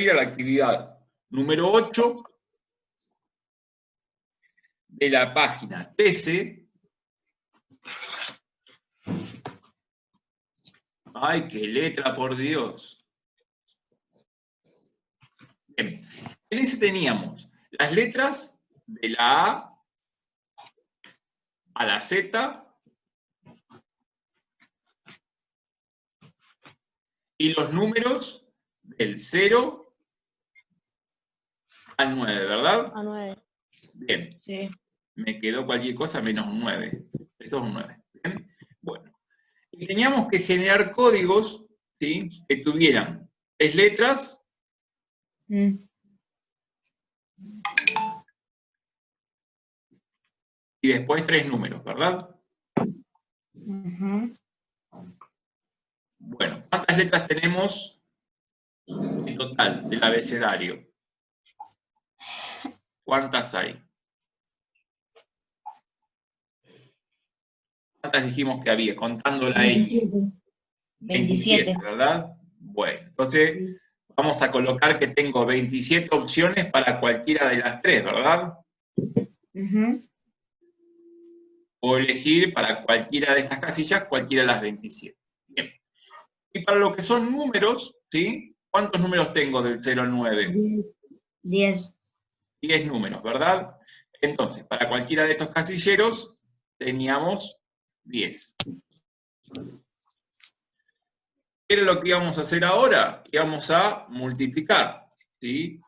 ir a la actividad número 8 de la página 13. ¡Ay, qué letra, por Dios! Bien. En ese teníamos las letras de la A la Z y los números del 0 al 9, ¿verdad? A 9. Bien. Sí. Me quedó cualquier cosa menos un 9. Esto es un 9. Bien. Bueno. Y teníamos que generar códigos, ¿sí?, que tuvieran 3 letras y después 3 números, ¿verdad? Bueno, ¿cuántas letras tenemos en total del abecedario? ¿Cuántas hay? ¿Cuántas dijimos que había? Contando la X. 27, ¿verdad? Bueno, entonces vamos a colocar que tengo 27 opciones para cualquiera de las 3, ¿verdad? Puedo elegir para cualquiera de estas casillas cualquiera de las 27. Bien. Y para lo que son números, ¿sí? ¿Cuántos números tengo del 0 al 9? 10. 10 números, ¿verdad? Entonces, para cualquiera de estos casilleros teníamos 10. ¿Qué era lo que íbamos a hacer ahora? Íbamos a multiplicar, ¿sí?,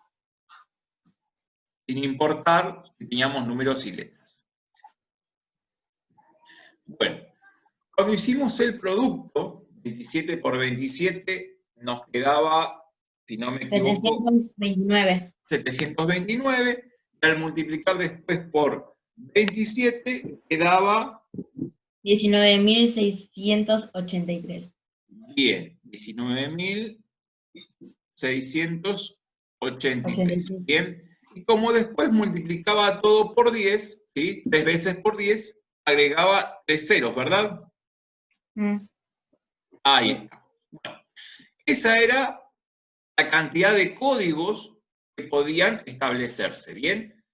sin importar si teníamos números y letras. Bueno, cuando hicimos el producto, 27 por 27, nos quedaba, si no me equivoco, 729. 729, y al multiplicar después por 27, quedaba 19.683. bien, 19.683. Bien, y como después multiplicaba todo por 10, ¿sí?, 3 veces por 10, agregaba 3 ceros, ¿verdad? Ahí está. Bueno, esa era la cantidad de códigos que podían establecerse, ¿bien?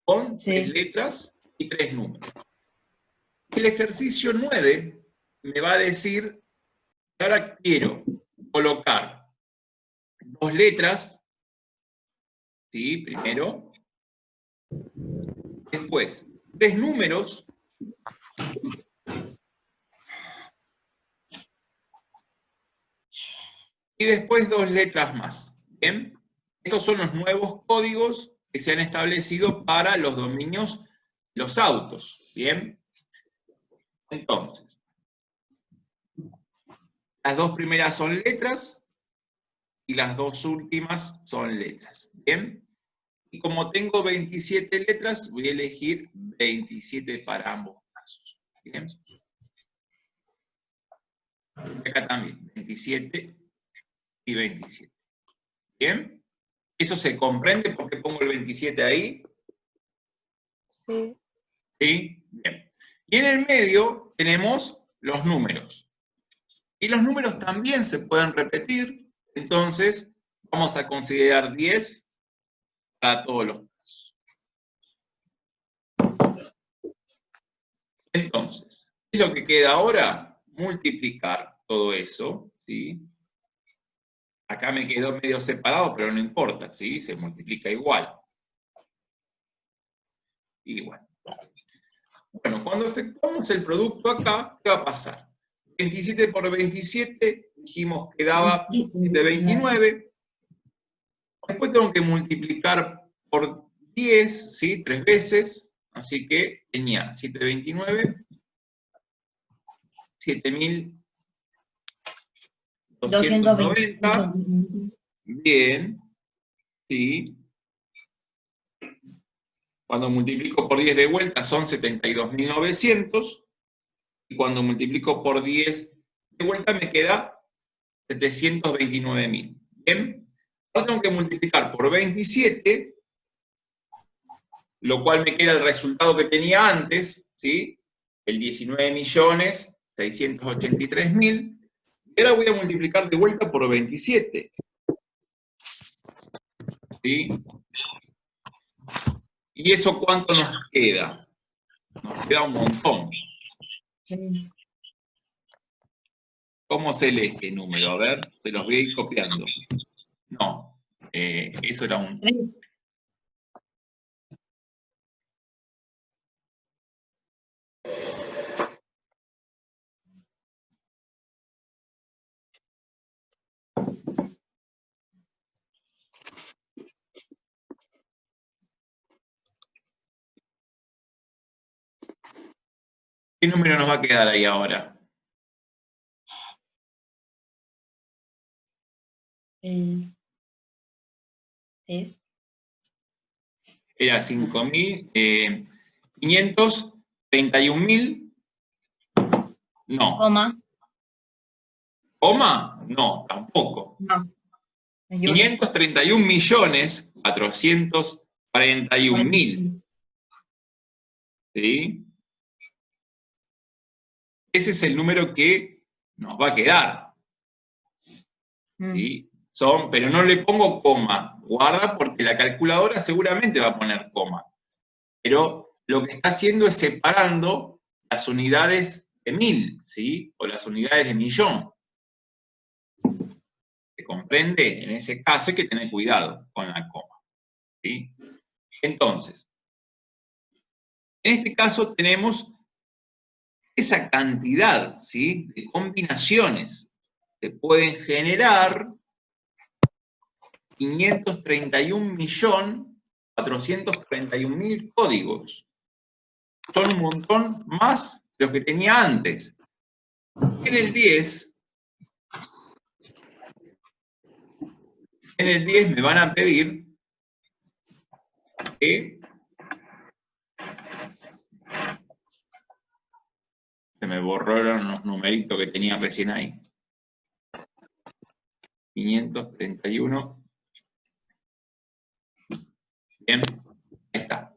Con 3 letras y 3 números. El ejercicio 9 me va a decir que ahora quiero colocar 2 letras, ¿sí?, primero, después 3 números, y después 2 letras más, ¿bien? Estos son los nuevos códigos que se han establecido para los dominios, los autos, ¿bien? Entonces, las 2 primeras son letras y las 2 últimas son letras, ¿bien? Y como tengo 27 letras, voy a elegir 27 para ambos casos, ¿bien? Acá también, 27 y 27, ¿bien? ¿Eso se comprende por qué pongo el 27 ahí? Sí. ¿Sí? Bien. Y en el medio tenemos los números. Y los números también se pueden repetir, entonces vamos a considerar 10 para todos los casos. Entonces, ¿qué es lo que queda ahora? Multiplicar todo eso, ¿sí? Acá me quedó medio separado, pero no importa, ¿sí? Se multiplica igual. Igual. Bueno, cuando efectuamos el producto acá, ¿qué va a pasar? 27 por 27, dijimos que daba 729. Después tengo que multiplicar por 10, ¿sí?, 3 veces, así que tenía 729, 7.290, bien, ¿sí? Cuando multiplico por 10 de vuelta son 72.900, y cuando multiplico por 10 de vuelta me queda 729.000, ¿bien? Ahora tengo que multiplicar por 27, lo cual me queda el resultado que tenía antes, ¿sí?, el 19.683.000, y ahora voy a multiplicar de vuelta por 27. ¿sí? ¿Y eso cuánto nos queda? Nos queda un montón. Sí. ¿Cómo se lee este número? A ver, se los voy a ir copiando. No, eso era un... 3. ¿Qué número nos va a quedar ahí ahora? ¿Es? Era 531.000. No. Coma. ¿Coma? No, tampoco. No. Me equivoqué. 531.441.000. ¿Sí? Ese es el número que nos va a quedar. ¿Sí? Pero no le pongo coma. Guarda porque la calculadora seguramente va a poner coma. Pero lo que está haciendo es separando las unidades de 1000, ¿sí? O las unidades de millón. ¿Se comprende? En ese caso hay que tener cuidado con la coma, ¿sí? Entonces, en este caso tenemos esa cantidad, ¿sí?, de combinaciones que pueden generar 531.441.000 códigos. Son un montón más de los que tenía antes. En el 10 me van a pedir que... Se me borraron los numeritos que tenía recién ahí. 531. Bien, ahí está.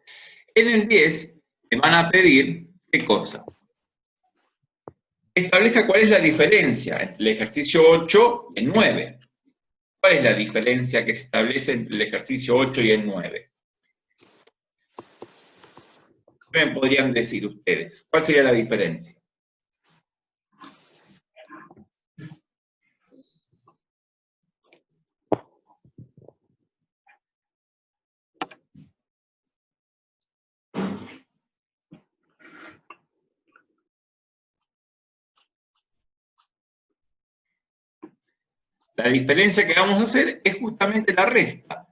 En el 10 me van a pedir, ¿qué cosa? Establezca cuál es la diferencia entre el ejercicio 8 y el 9. ¿Cuál es la diferencia que se establece entre el ejercicio 8 y el 9? ¿Qué me podrían decir ustedes? ¿Cuál sería la diferencia? La diferencia que vamos a hacer es justamente la resta.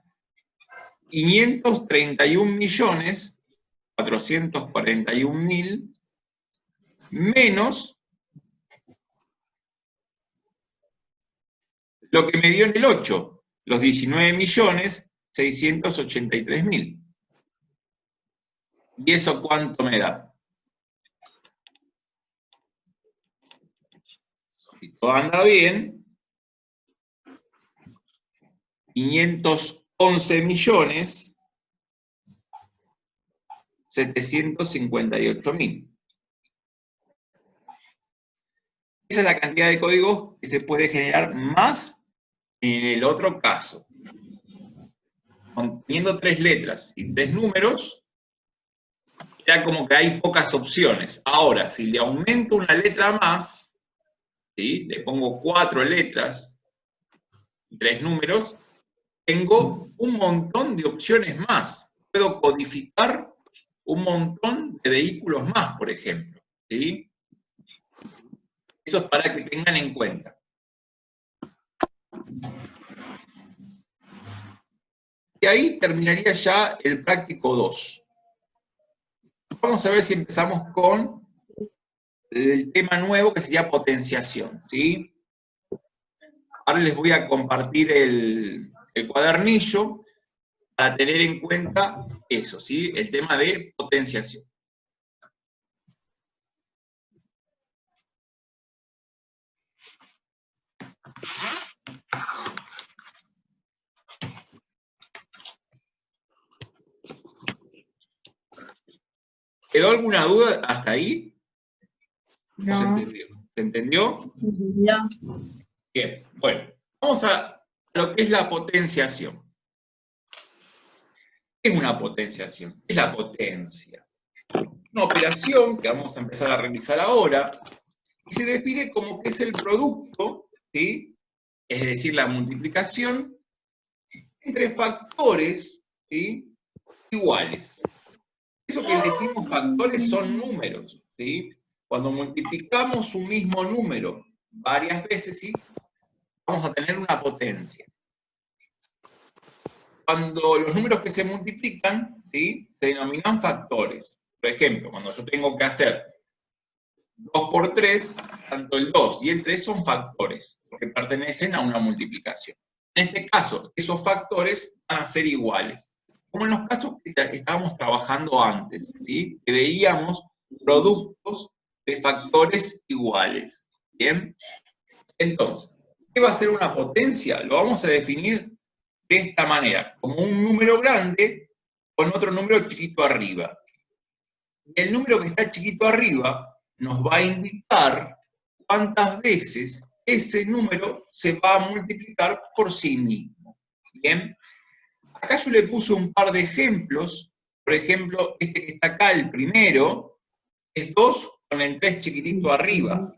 531.441.000 menos lo que me dio en el 8, los 19.683.000. ¿Y eso cuánto me da? Si todo anda bien, 511.758.000. Esa es la cantidad de códigos que se puede generar más en el otro caso. Teniendo 3 letras y 3 números, era como que hay pocas opciones. Ahora, si le aumento una letra más, ¿sí?, le pongo 4 letras y 3 números, tengo un montón de opciones más. Puedo codificar un montón de vehículos más, por ejemplo, ¿sí? Eso es para que tengan en cuenta. Y ahí terminaría ya el práctico 2. Vamos a ver si empezamos con el tema nuevo que sería potenciación, ¿sí? Ahora les voy a compartir el cuadernillo para tener en cuenta eso, ¿sí? El tema de potenciación. ¿Quedó alguna duda hasta ahí? No. ¿Se entendió? ¿Se entendió? No. Bien, bueno, vamos a lo que es la potenciación. ¿Qué es una potenciación? ¿Qué es la potencia? Una operación que vamos a empezar a realizar ahora, y se define como que es el producto, ¿sí? Es decir, la multiplicación entre factores, ¿sí? Iguales. Eso que decimos factores son números, ¿sí? Cuando multiplicamos un mismo número varias veces, ¿sí? Vamos a tener una potencia. Cuando los números que se multiplican, ¿sí? Se denominan factores. Por ejemplo, cuando yo tengo que hacer 2 por 3, tanto el 2 y el 3 son factores, porque pertenecen a una multiplicación. En este caso, esos factores van a ser iguales. Como en los casos que estábamos trabajando antes, ¿sí? Que veíamos productos de factores iguales. ¿Bien? Entonces, ¿qué va a ser una potencia? Lo vamos a definir de esta manera, como un número grande con otro número chiquito arriba. Y el número que está chiquito arriba nos va a indicar cuántas veces ese número se va a multiplicar por sí mismo. ¿Bien? Acá yo le puse un par de ejemplos. Por ejemplo, este que está acá, el primero, es 2 con el 3 chiquitito arriba.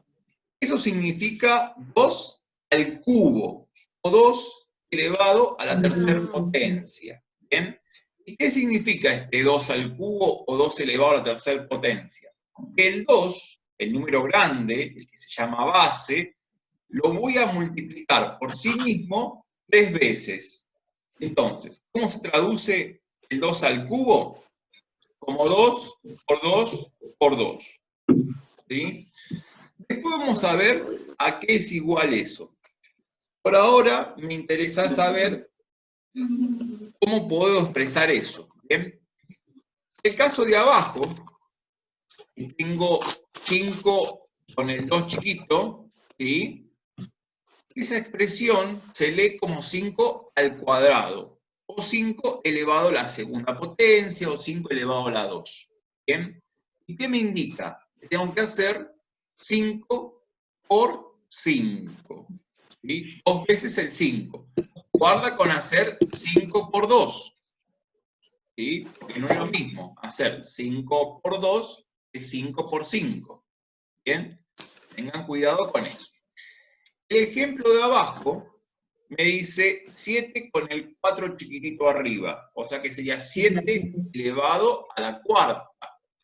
Eso significa 2 al cubo, o 2 elevado a la tercera potencia. ¿Bien? ¿Y qué significa este 2 al cubo o 2 elevado a la tercera potencia? Que el 2, el número grande, el que se llama base, lo voy a multiplicar por sí mismo 3 veces. Entonces, ¿cómo se traduce el 2 al cubo? Como 2 por 2 por 2. ¿Sí? Después vamos a ver a qué es igual eso. Por ahora me interesa saber cómo puedo expresar eso. ¿Bien? En el caso de abajo, tengo 5 con el 2 chiquito, ¿sí? Esa expresión se lee como 5 al cuadrado, o 5 elevado a la segunda potencia, o 5 elevado a la 2. ¿Bien? ¿Y qué me indica? Que tengo que hacer 5 por 5. ¿Sí? 2 veces el 5. Guarda con hacer 5 por 2. ¿Sí? Porque no es lo mismo hacer 5 por 2 que 5 por 5. ¿Bien? Tengan cuidado con eso. El ejemplo de abajo me dice 7 con el 4 chiquitito arriba. O sea que sería 7 elevado a la cuarta.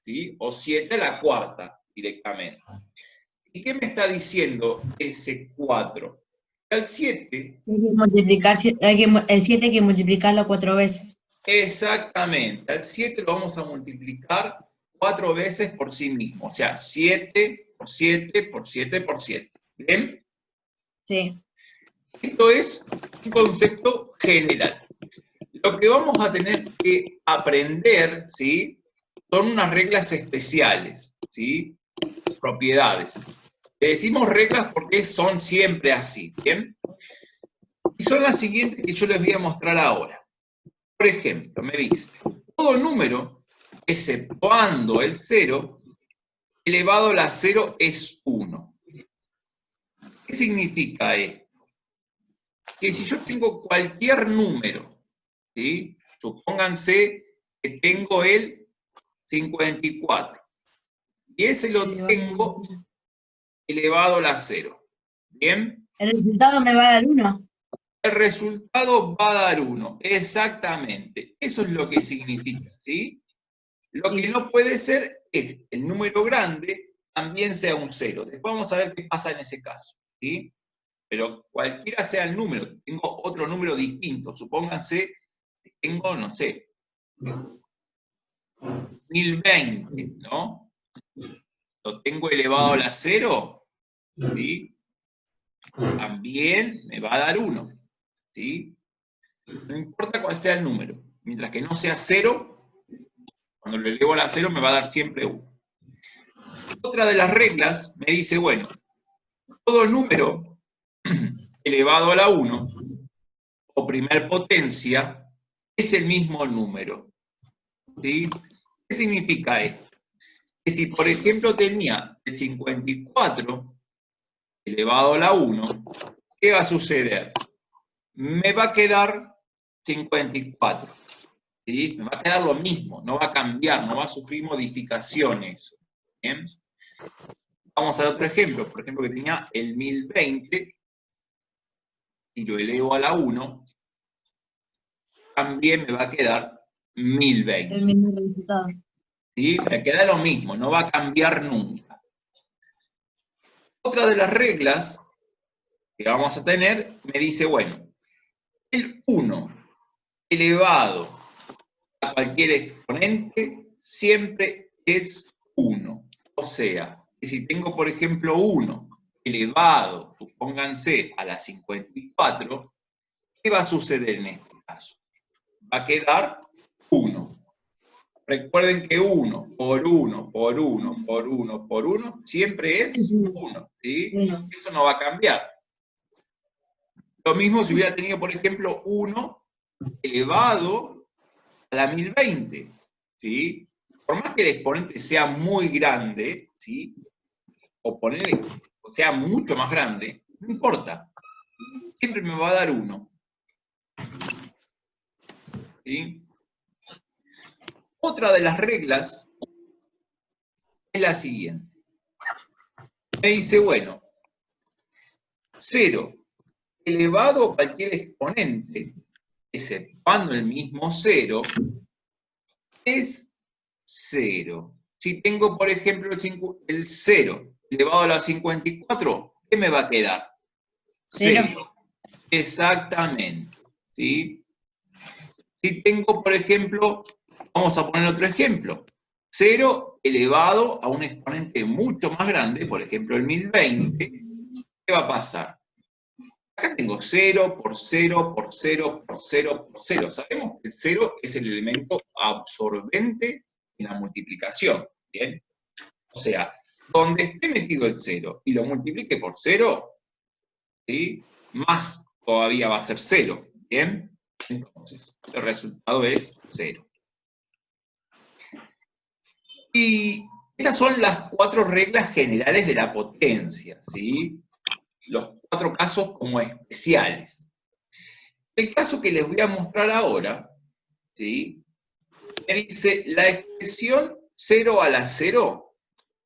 ¿Sí? O 7 a la cuarta directamente. ¿Y qué me está diciendo ese 4? Al 7... el 7 hay que multiplicarlo 4 veces. Exactamente. Al 7 lo vamos a multiplicar 4 veces por sí mismo. O sea, 7 por 7 por 7 por 7. ¿Bien? Sí. Esto es un concepto general. Lo que vamos a tener que aprender, ¿sí? Son unas reglas especiales, ¿sí? Propiedades. Le decimos reglas porque son siempre así, ¿bien? Y son las siguientes que yo les voy a mostrar ahora. Por ejemplo, me dice, todo número, exceptuando el 0, elevado a la 0 es 1. ¿Qué significa esto? Que si yo tengo cualquier número, ¿sí? Supónganse que tengo el 54, y ese lo tengo elevado a la 0. ¿Bien? El resultado me va a dar 1. El resultado va a dar 1, exactamente. Eso es lo que significa, ¿sí? Lo que no puede ser es que el número grande también sea un 0. Después vamos a ver qué pasa en ese caso, ¿sí? Pero cualquiera sea el número, tengo otro número distinto. Supónganse que tengo, no sé, 1020, ¿no? Lo tengo elevado a la 0, ¿sí? También me va a dar 1, ¿sí? No importa cuál sea el número. Mientras que no sea 0, cuando lo elevo a la 0 me va a dar siempre 1. Otra de las reglas me dice, bueno, todo número elevado a la 1, o primer potencia, es el mismo número. ¿Sí? ¿Qué significa esto? Que si, por ejemplo, tenía el 54 elevado a la 1, ¿qué va a suceder? Me va a quedar 54. ¿sí? Me va a quedar lo mismo, no va a cambiar, no va a sufrir modificaciones. ¿Bien? Vamos al otro ejemplo, por ejemplo que tenía el 1020, y lo elevo a la 1, también me va a quedar 1020. El mismo resultado. ¿Sí? Me queda lo mismo, no va a cambiar nunca. Otra de las reglas que vamos a tener me dice, bueno, el 1 elevado a cualquier exponente siempre es 1. O sea, que si tengo, por ejemplo, 1 elevado, supónganse, a la 54, ¿qué va a suceder en este caso? Va a quedar 1. Recuerden que 1 por 1 por 1 por 1 por 1 siempre es 1, ¿sí? Eso no va a cambiar. Lo mismo si hubiera tenido, por ejemplo, 1 elevado a la 1020, ¿sí? Por más que el exponente sea muy grande, ¿sí? O sea mucho más grande, no importa. Siempre me va a dar 1. ¿Sí? Otra de las reglas es la siguiente. Me dice, bueno, 0 elevado a cualquier exponente, exceptuando el mismo 0, es 0. Si tengo, por ejemplo, el 0 elevado a la 54, ¿qué me va a quedar? 0. Exactamente. ¿Sí? Si tengo, por ejemplo, vamos a poner otro ejemplo, 0 elevado a un exponente mucho más grande, por ejemplo el 1020, ¿qué va a pasar? Acá tengo 0 por 0 por 0 por 0 por 0. Sabemos que el 0 es el elemento absorbente en la multiplicación, ¿bien? O sea, donde esté metido el 0 y lo multiplique por 0, ¿sí? Más todavía va a ser 0, ¿bien? Entonces, el resultado es 0. Y estas son las 4 reglas generales de la potencia, ¿sí? Los 4 casos como especiales. El caso que les voy a mostrar ahora, ¿sí? Me dice, la expresión 0 a la 0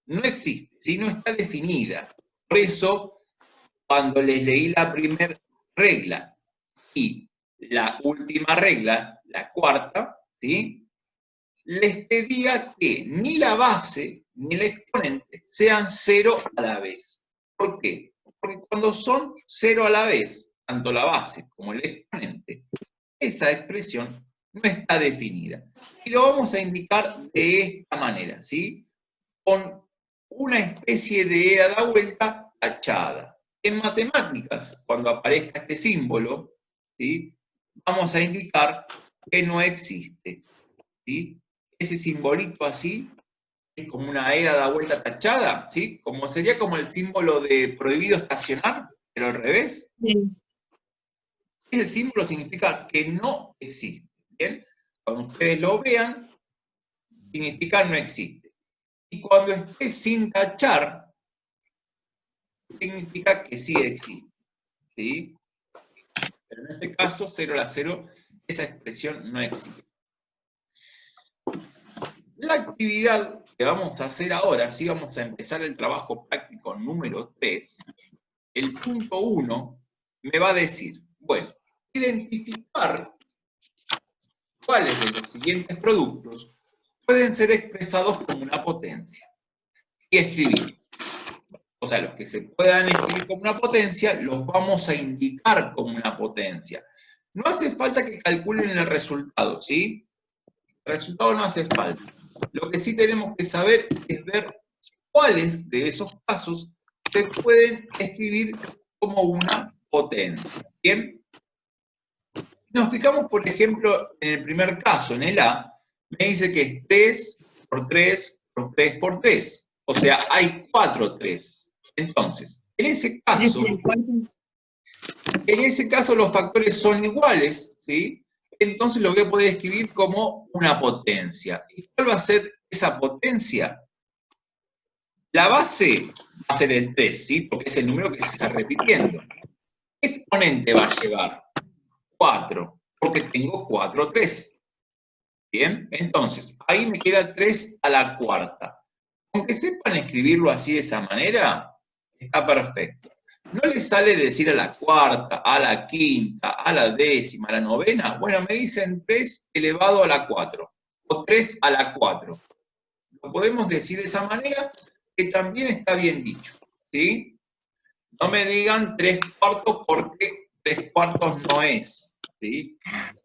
no existe, ¿sí? No está definida. Por eso, cuando les leí la primera regla y la última regla, la cuarta, ¿sí? Les pedía que ni la base ni el exponente sean 0 a la vez. ¿Por qué? Porque cuando son 0 a la vez, tanto la base como el exponente, esa expresión no está definida. Y lo vamos a indicar de esta manera, ¿sí? Con una especie de E a la vuelta tachada. En matemáticas, cuando aparezca este símbolo, ¿sí? Vamos a indicar que no existe, ¿sí? Ese simbolito así es como una E a la vuelta tachada, ¿sí? Sería como el símbolo de prohibido estacionar, pero al revés. Sí. Ese símbolo significa que no existe, ¿bien? Cuando ustedes lo vean, significa no existe. Y cuando esté sin tachar, significa que sí existe, ¿sí? Pero en este caso, 0 a la 0, esa expresión no existe. La actividad que vamos a hacer ahora, si vamos a empezar el trabajo práctico número 3, el punto 1 me va a decir, bueno, identificar cuáles de los siguientes productos pueden ser expresados como una potencia. Y escribir. O sea, los que se puedan escribir como una potencia, los vamos a indicar como una potencia. No hace falta que calculen el resultado, ¿sí? El resultado no hace falta. Lo que sí tenemos que saber es ver cuáles de esos casos se pueden escribir como una potencia. ¿Bien? Nos fijamos, por ejemplo, en el primer caso, en el A, me dice que es 3 por 3 por 3 por 3. O sea, hay 4 3. Entonces, en ese caso los factores son iguales, ¿sí? Entonces lo voy a poder escribir como una potencia. ¿Y cuál va a ser esa potencia? La base va a ser el 3, ¿sí? Porque es el número que se está repitiendo. ¿Qué exponente va a llevar? 4, porque tengo 4 3. Bien, entonces, ahí me queda 3 a la cuarta. Aunque sepan escribirlo así de esa manera, está perfecto. ¿No les sale decir a la cuarta, a la quinta, a la décima, a la novena? Bueno, me dicen 3 elevado a la 4, o 3 a la 4. Lo podemos decir de esa manera, que también está bien dicho, ¿sí? No me digan 3 cuartos porque 3 cuartos no es, ¿sí?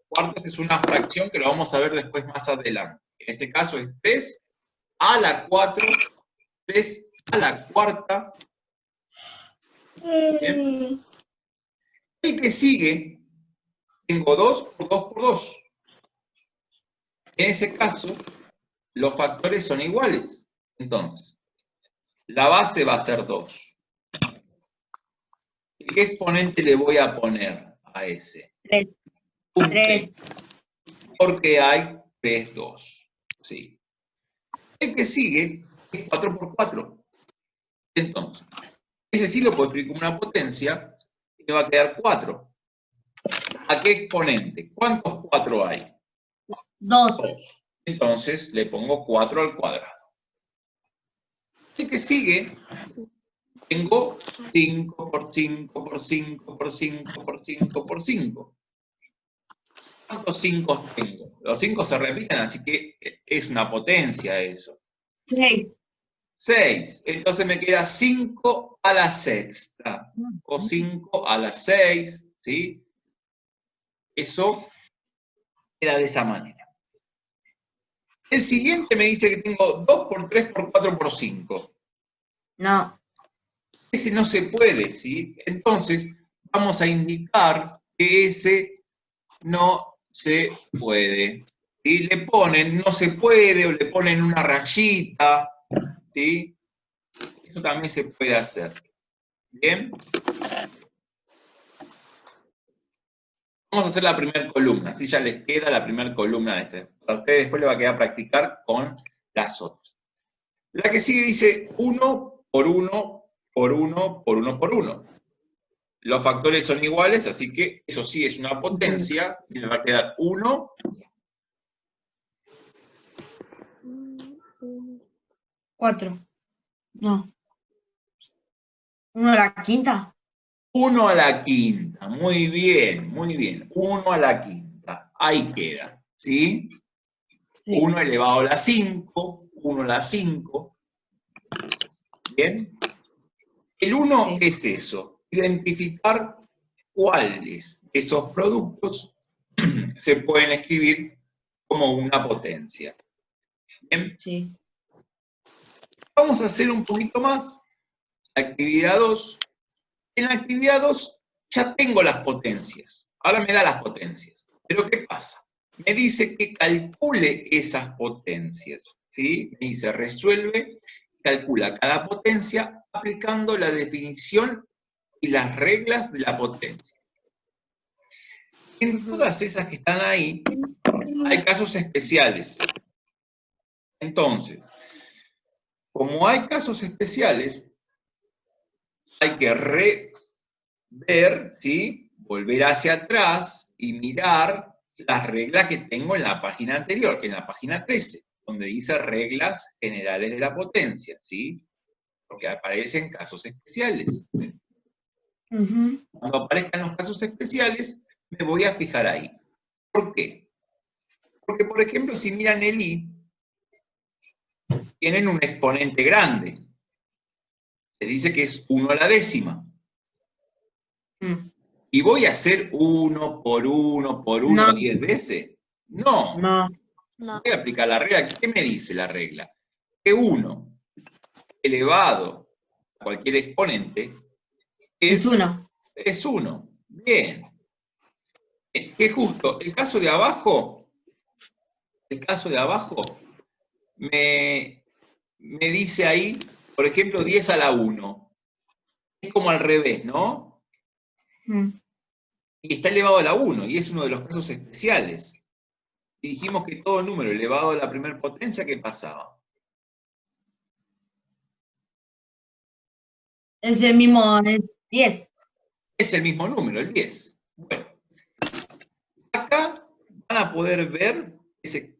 Cuartos es una fracción que lo vamos a ver después más adelante. En este caso es 3 a la 4, 3 a la cuarta. Bien. El que sigue, tengo 2 por 2 por 2. En ese caso, los factores son iguales. Entonces, la base va a ser 2. ¿Qué exponente le voy a poner a ese? 3. Un 3. 3. Porque hay 3, 2. ¿Sí? El que sigue es 4 por 4. Entonces, ese sí lo puedo escribir como una potencia y me va a quedar 4. ¿A qué exponente? ¿Cuántos 4 hay? 2. 2. Entonces le pongo 4 al cuadrado. El que sigue, tengo 5 por 5 por 5 por 5 por 5 por 5. ¿Cuántos 5 tengo? Los 5 se repiten, así que es una potencia eso. 6. 6. Entonces me queda 5 a la sexta. O 5 a la 6, ¿sí? Eso queda de esa manera. El siguiente me dice que tengo 2 por 3 por 4 por 5. No. Ese no se puede, ¿sí? Entonces vamos a indicar que ese no se puede. ¿Sí? Le ponen no se puede o le ponen una rayita, ¿sí? Eso también se puede hacer. ¿Bien? Vamos a hacer la primera columna, así ya les queda la primera columna de este. Para ustedes después les va a quedar practicar con las otras. La que sigue dice 1 por 1 por 1 por 1 por 1. Los factores son iguales, así que eso sí es una potencia, y me va a quedar 1. 4. No. 1 a la quinta. 1 a la quinta, muy bien, 1 a la quinta, ahí queda, ¿sí? Sí. 1 elevado a la 5, 1 a la 5, ¿bien? El 1 Sí. es eso, identificar cuáles de esos productos se pueden escribir como una potencia. ¿Bien? Sí. Vamos a hacer un poquito más, actividad 2. En la actividad 2 ya tengo las potencias, ahora me da las potencias, pero ¿qué pasa? Me dice que calcule esas potencias, ¿sí? Me dice resuelve, calcula cada potencia aplicando la definición y las reglas de la potencia. En todas esas que están ahí, hay casos especiales. Entonces, como hay casos especiales, hay que ver, ¿sí? Volver hacia atrás y mirar las reglas que tengo en la página anterior, en la página 13, donde dice reglas generales de la potencia, ¿sí? Porque aparecen casos especiales. Cuando aparezcan los casos especiales, me voy a fijar ahí. ¿Por qué? Porque, por ejemplo, si miran el I, tienen un exponente grande. Les dice que es 1 a la décima. ¿Y voy a hacer 1 por 1 por 1 No. 10 veces? No. No. Voy a aplicar la regla. ¿Qué me dice la regla? Que 1 elevado a cualquier exponente Es 1. es 1. Bien. Que justo, el caso de abajo me dice ahí, por ejemplo, 10 a la 1. Es como al revés, ¿no? Y está elevado a la 1, y es uno de los casos especiales. Y dijimos que todo número elevado a la primera potencia, ¿qué pasaba? Es el mismo, es 10. Es el mismo número, el 10. Bueno, acá van a poder ver ese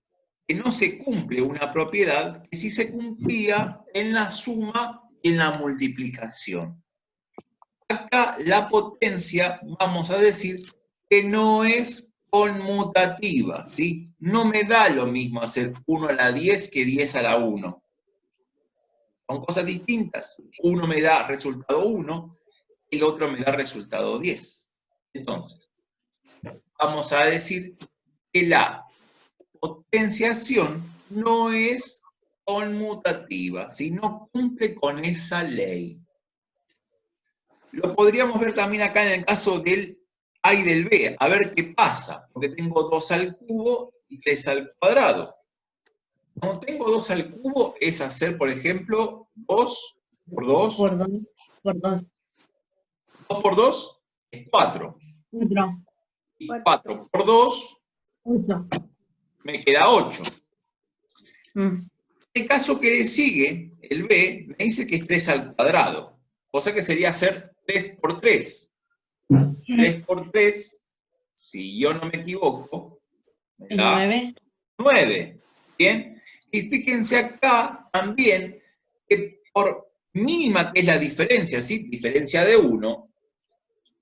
que no se cumple una propiedad que sí se cumplía en la suma y en la multiplicación. Acá la potencia, vamos a decir, que no es conmutativa, ¿sí? No me da lo mismo hacer 1 a la 10 que 10 a la 1. Son cosas distintas. Uno me da resultado 1, y el otro me da resultado 10. Entonces, vamos a decir que la potenciación no es conmutativa, ¿sí? No cumple con esa ley. Lo podríamos ver también acá en el caso del A y del B, a ver qué pasa, porque tengo 2 al cubo y 3 al cuadrado. Cuando tengo 2 al cubo es hacer, por ejemplo, 2 por 2. Por 2. Por 2. 2 por 2 es 4. 4. Y 4 por 2 8. me queda 8. Mm. El caso que le sigue, el B, me dice que es 3 al cuadrado. O sea que sería hacer 3 por 3. 3 por 3, si yo no me equivoco, me da 9. 9. ¿Bien? Y fíjense acá también que por mínima que es la diferencia, ¿sí? Diferencia de 1,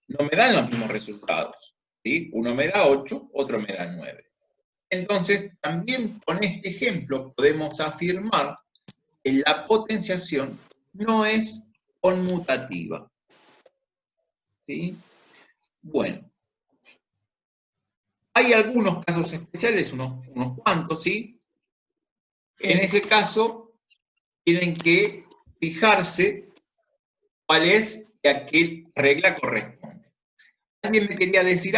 no me dan los mismos resultados, ¿sí? Uno me da 8, otro me da 9. Entonces, también con este ejemplo podemos afirmar que la potenciación no es conmutativa. ¿Sí? Bueno. Hay algunos casos especiales, unos cuantos, ¿sí? En ese caso, tienen que fijarse cuál es a qué regla corresponde. Alguien me quería decir